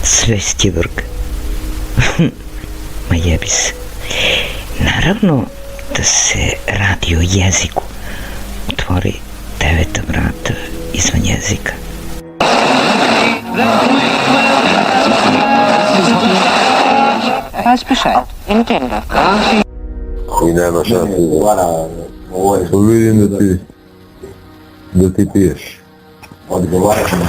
svest je vrg. Ma jebi se. Naravno da se radi o jeziku. Otvori 9 vrata izvan jezika. Weiß Bescheid. Intendo. I nema šanse. To vidim da ti piješ. Odgovaram na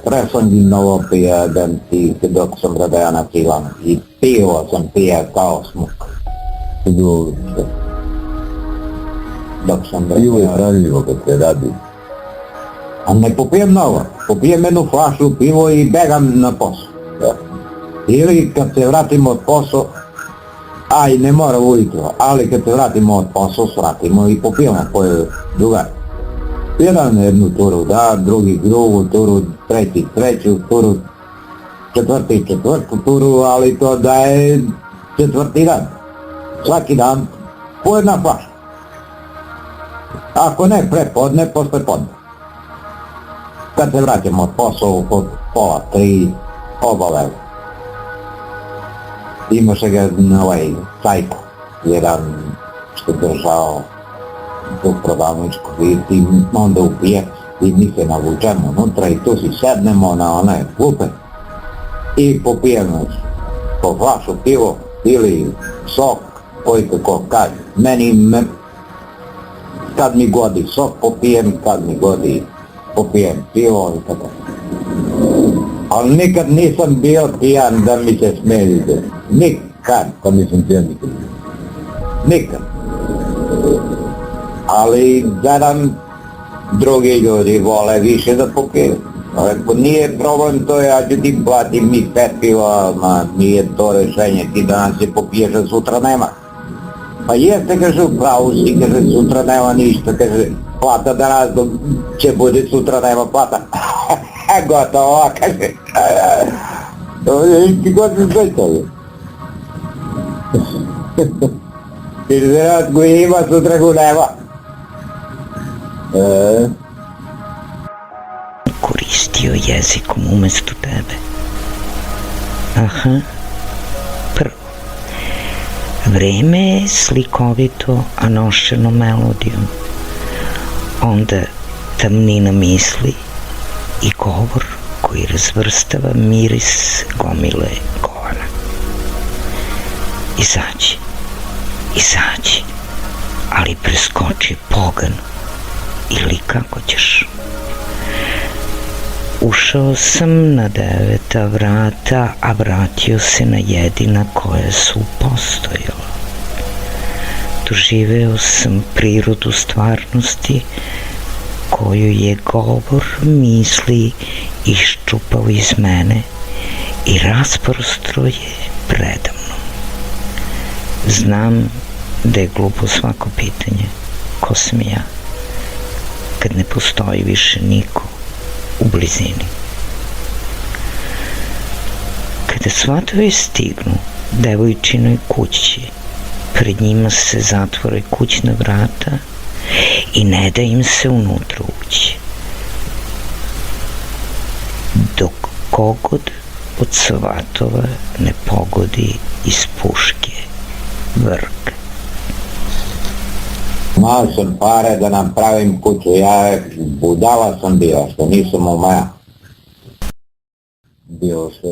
pre sam novo pija dok sam radio na filam i pivo sam pija kao smuk. Dobro. Dok sam Pivo je hranljivo kad se radi. A ne popijem novo, popijem jednu flašu pivo i begam na posao. Ili kad se vratim od posao, a i ne mora ujutro, ali kad se vratimo od posao, svratimo i popijemo koje drugar. Jedan jednu turu da, drugi drugu turu, treći treću turu, četvrti četvrtu turu, ali to da je četvrti dan. Svaki dan po jedna flaša. Ako ne prepodne, posle podne. Kad se vraćamo od posao, od pola, 3, obavezno. Imaše ga Cajko, jedan što držao tu prodavničku i onda upije i mi se navučemo unutra i tu si sednemo na one klupe i popijemo po flašu pivo ili sok, koji kako kaže. Meni kad mi godi sok popijem, kad mi godi popijem pivo i tako. Ali nikad nisam bio pijan da mi se smelite. Nikad. Pa nisam pijan nikad. Nikad. Ali gledam drugi ljudi vole više da popiju. Ako nije problem to ja ću ti platim mi 5 piva, ma nije to rešenje, ti danas se popiješ, a sutra nema. Pa jeste, kaže, u pravu si, kaže, sutra nema ništa, kaže, plata danas će bude, sutra nema plata. Gotovo, kaže. Ti god se svećaju. Ti se rad go ima, sutra go nema. Koristio jezikom umesto tebe. Aha. Prvo. Vreme je slikovito, a nošeno melodijom. Onda tamnina misli i govor koji razvrstava miris gomile govana. Izađi, ali preskoči pogan ili kako ćeš. Ušao sam na 9 vrata, a vratio se na jedina koja su postojala. Doživeo sam prirodu stvarnosti koju je govor misli iščupao iz mene i rasprostro je predamnom. Znam da je glupo svako pitanje, ko sam ja, kad ne postoji više niko u blizini. Kada svatovi stignu devojčinoj kući, pred njima se zatvore kućna vrata i ne da im se unutra ući. Dok kogod od svatova ne pogodi iz puške vrg. Imao sam pare da nam pravim kuću, ja budala sam bio, što nisam umeo. Bio sve.